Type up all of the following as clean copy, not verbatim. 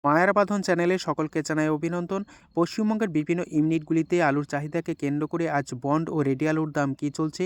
মায়ার বাঁধন চ্যানেলে সকলকে জানাই অভিনন্দন। পশ্চিমবঙ্গের বিভিন্ন ইউনিটগুলিতে আলুর চাহিদাকে কেন্দ্র করে আজ বন্ড ও রেডি আলুর দাম কী চলছে।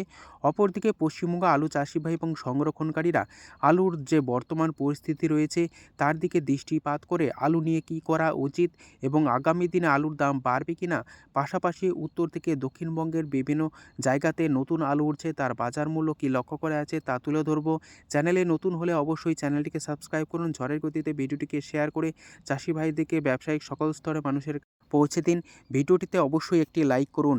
অপরদিকে পশ্চিমবঙ্গ আলু চাষি ভাই এবং সংরক্ষণকারীরা আলুর যে বর্তমান পরিস্থিতি রয়েছে তার দিকে দৃষ্টিপাত করে আলু নিয়ে কী করা উচিত এবং আগামী দিনে আলুর দাম বাড়বে কিনা, পাশাপাশি উত্তর থেকে দক্ষিণবঙ্গের বিভিন্ন জায়গাতে নতুন আলু উঠছে তার বাজার মূল্য কী লক্ষ্য করে আছে তা তুলে ধরব। চ্যানেলে নতুন হলে অবশ্যই চ্যানেলটিকে সাবস্ক্রাইব করুন, ঝড়ের গতিতে ভিডিওটিকে শেয়ার করে চাষি ভাইদেরকে ব্যবসায়িক সকল স্তরের মানুষের পৌঁছে দিন। ভিডিওটিতে অবশ্যই একটি লাইক করুন।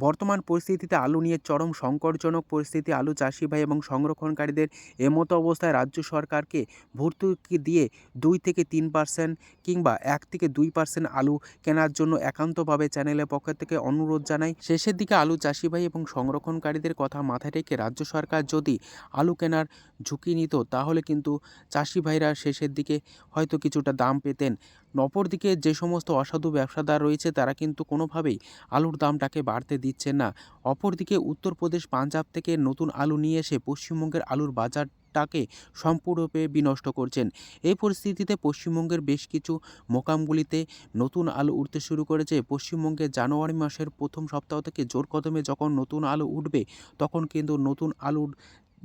বর্তমান পরিস্থিতিতে আলু নিয়ে চরম সংকটজনক পরিস্থিতি আলু চাষি ভাই এবং সংরক্ষণকারীদের। এমতো অবস্থায় রাজ্য সরকারকে ভর্তুকি দিয়ে 2-3% কিংবা 1-2% আলু কেনার জন্য একান্তভাবে চ্যানেলের পক্ষ থেকে অনুরোধ জানাই। শেষের দিকে আলু চাষি ভাই এবং সংরক্ষণকারীদের কথা মাথায় রেখে রাজ্য সরকার যদি আলু কেনার ঝুঁকি নিত তাহলে কিন্তু চাষি ভাইরা শেষের দিকে হয়তো কিছুটা দাম পেতেন। অপরদিকে যে সমস্ত অসাধু ব্যবসাদার রয়েছে তারা কিন্তু কোনোভাবেই আলুর দামটাকে বাড়তে দিচ্ছেন না। অপরদিকে উত্তরপ্রদেশ, পাঞ্জাব থেকে নতুন আলু নিয়ে এসে পশ্চিমবঙ্গের আলুর বাজারটাকে সম্পূর্ণরূপে বিনষ্ট করছেন। এই পরিস্থিতিতে পশ্চিমবঙ্গের বেশ কিছু মোকামগুলিতে নতুন আলু উঠতে শুরু করেছে। পশ্চিমবঙ্গে জানুয়ারি মাসের প্রথম সপ্তাহ থেকে জোর কদমে যখন নতুন আলু উঠবে তখন কিন্তু নতুন আলুর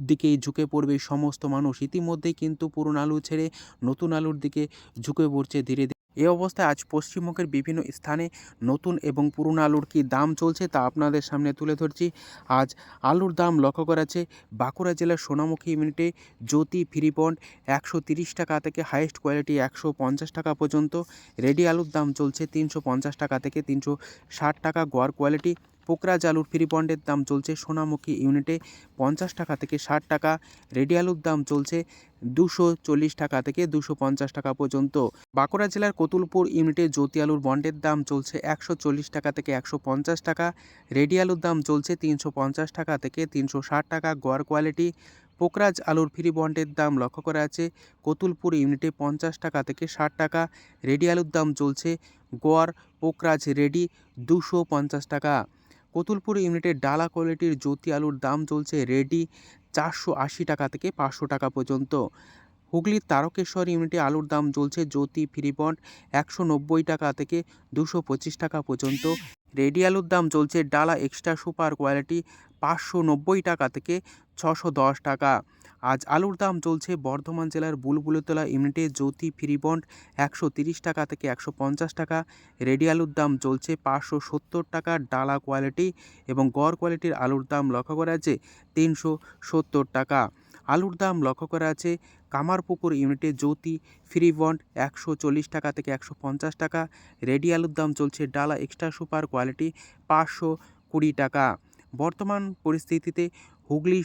দিকেই ঝুঁকে পড়বে সমস্ত মানুষ। ইতিমধ্যেই কিন্তু পুরনো আলু ছেড়ে নতুন আলুর দিকে ঝুঁকে পড়ছে ধীরে ধীরে। এই অবস্থায় আজ পশ্চিমবঙ্গের বিভিন্ন স্থানে নতুন এবং পুরনো আলুর কী দাম চলছে তা আপনাদের সামনে তুলে ধরছি। আজ আলুর দাম লক্ষ্য করা যাচ্ছে বাঁকুড়া জেলার সোনামুখী ইউনিটে জ্যোতি ফ্রিবন্ড 130 টাকা থেকে হাইয়েস্ট কোয়ালিটি 150 টাকা পর্যন্ত। রেডি আলুর দাম চলছে 350 টাকা থেকে 360 টাকা গড় কোয়ালিটি। পোকরাজ আলুর ফ্রি বন্ডের দাম চলছে সোনামুখী ইউনিটে 50 টাকা থেকে 60 টাকা। রেডি আলুর দাম চলছে 240 টাকা থেকে 250 টাকা পর্যন্ত। বাঁকুড়া জেলার কতুলপুর ইউনিটে জ্যোতি আলুর বন্ডের দাম চলছে 140 টাকা থেকে 150 টাকা। রেডি আলুর দাম চলছে 350 টাকা থেকে 360 টাকা গড় কোয়ালিটি। পোকরাজ আলুর ফ্রি বন্ডের দাম লক্ষ্য করা আছে কতুলপুর ইউনিটে 50 টাকা থেকে 60 টাকা। রেডি আলুর দাম চলছে গড় পোকরাজ রেডি 250 টাকা। কতুলপুর ইউনিটের ডালা কোয়ালিটির জ্যোতি আলুর দাম চলছে রেডি 480 টাকা থেকে 500 টাকা পর্যন্ত। হুগলির তারকেশ্বর ইউনিটে আলুর দাম চলছে জ্যোতি ফ্রিবন্ড 190 টাকা থেকে 225 টাকা পর্যন্ত। রেডি আলুর দাম চলছে ডালা এক্সট্রা সুপার কোয়ালিটি 590 টাকা থেকে 610 টাকা। আজ আলুর দাম চলছে বর্ধমান জেলার বুলবুলতলা ইউনিটে জ্যোতি ফ্রিবন্ড 130 টাকা থেকে 150 টাকা। রেডি আলুর দাম চলছে 570 টাকা ডালা কোয়ালিটি এবং গড় কোয়ালিটির আলুর দাম লক্ষ্য করা আছে 370 টাকা। আলুর দাম লক্ষ্য করা আছে কামারপুকুর ইউনিটে জ্যোতি ফ্রিবন্ড 140 টাকা থেকে 150 টাকা। রেডি আলুর দাম চলছে ডালা এক্সট্রা সুপার কোয়ালিটি 520 টাকা। বর্তমান পরিস্থিতিতে হুগলি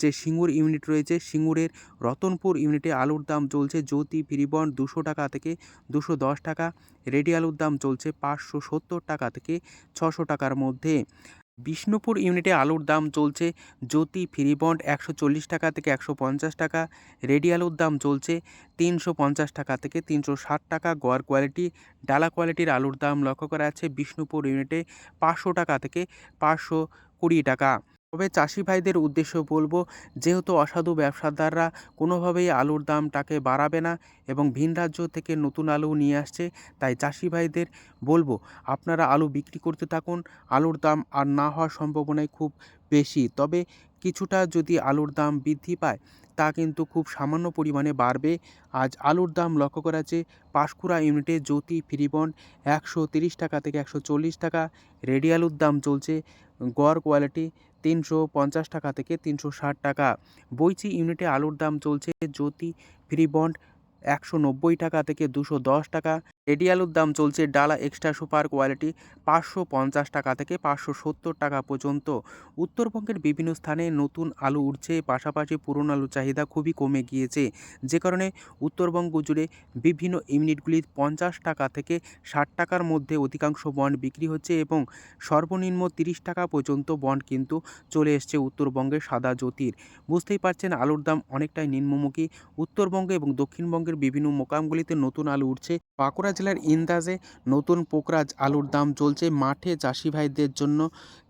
যে সিঙ্গুর ইউনিট রয়েছে সিঙ্গুরের রতনপুর ইউনিটে আলুর দাম চলছে জ্যোতি ফ্রিবন্ড 200 টাকা থেকে 210 টাকা। রেডি আলুর দাম চলছে 570 টাকা থেকে 600 টাকার মধ্যে। বিষ্ণুপুর ইউনিটে আলুর দাম চলছে জ্যোতি ফ্রিবন্ড 140 টাকা থেকে 150 টাকা। রেডি আলুর দাম চলছে 350 টাকা থেকে 360 টাকা গড় কোয়ালিটি। ডালা কোয়ালিটির আলুর দাম লক্ষ্য করা আছে বিষ্ণুপুর ইউনিটে 500 টাকা থেকে 520 টাকা। তবে চাষি ভাইদের উদ্দেশ্য বলবো, যেহেতু অসাধু ব্যবসাদাররা কোনোভাবেই আলুর দামটাকে বাড়াবে না এবং ভিন রাজ্য থেকে নতুন আলু নিয়ে আসছে, তাই চাষি ভাইদের বলবো আপনারা আলু বিক্রি করতে থাকুন। আলুর দাম আর না হওয়ার সম্ভাবনাই খুব বেশি, তবে কিছুটা যদি আলুর দাম বৃদ্ধি পায় তা কিন্তু খুব সামান্য পরিমাণে বাড়বে। আজ আলুর দাম লক্ষ্য করা আছে পাঁশকুড়া ইউনিটে জ্যোতি ফ্রিবন্ড 130 টাকা থেকে 140 টাকা। রেডি আলুর দাম চলছে গড় কোয়ালিটি 350 টাকা থেকে 360 টাকা। বৈচি ইউনিটে আলুর দাম চলছে জ্যোতি ফ্রিবন্ড 190 টাকা থেকে 210 টাকা। রেডি আলুর দাম চলছে ডালা এক্সট্রা সুপার কোয়ালিটি 550 টাকা থেকে 570 টাকা পর্যন্ত। উত্তরবঙ্গের বিভিন্ন স্থানে নতুন আলু উঠছে, পাশাপাশি পুরনো আলুর চাহিদা খুবই কমে গিয়েছে, যে কারণে উত্তরবঙ্গ জুড়ে বিভিন্ন ইউনিটগুলি 50 টাকা থেকে 60 টাকার মধ্যে অধিকাংশ বন্ড বিক্রি হচ্ছে এবং সর্বনিম্ন 30 টাকা পর্যন্ত বন্ড কিন্তু চলে এসছে উত্তরবঙ্গের সাদা জ্যোতির। বুঝতেই পারছেন আলুর দাম অনেকটাই নিম্নমুখী। উত্তরবঙ্গে এবং দক্ষিণবঙ্গের বিভিন্ন মোকামগুলিতে নতুন আলু উঠছে। বাঁকুড়া জেলার ইন্দাজে নতুন পোকরাজ আলুর দাম চলছে মাঠে চাষি ভাইদের জন্য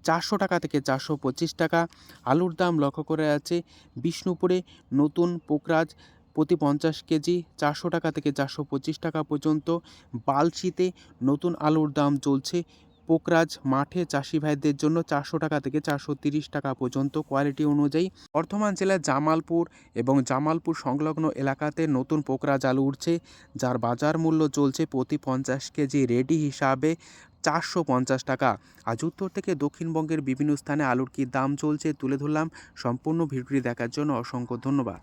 400 টাকা থেকে 425 টাকা। আলুর দাম লক্ষ্য করে আছে বিষ্ণুপুরে নতুন পোকরাজ প্রতি 50 কেজি 400 টাকা থেকে 425 টাকা পর্যন্ত। বালচিতে নতুন আলুর দাম চলছে পোকরাজ মাঠে চাষি ভাইদের জন্য 400 টাকা থেকে 430 টাকা পর্যন্ত কোয়ালিটি অনুযায়ী। বর্ধমান জেলার জামালপুর এবং জামালপুর সংলগ্ন এলাকাতে নতুন পোকরাজ আলু উঠছে, যার বাজার মূল্য চলছে প্রতি 50 কেজি রেডি হিসাবে 450 টাকা। আজ উত্তর থেকে দক্ষিণবঙ্গের বিভিন্ন স্থানে আলুর কী দাম চলছে তুলে ধরলাম। সম্পূর্ণ ভিডিওটি দেখার জন্য অসংখ্য ধন্যবাদ।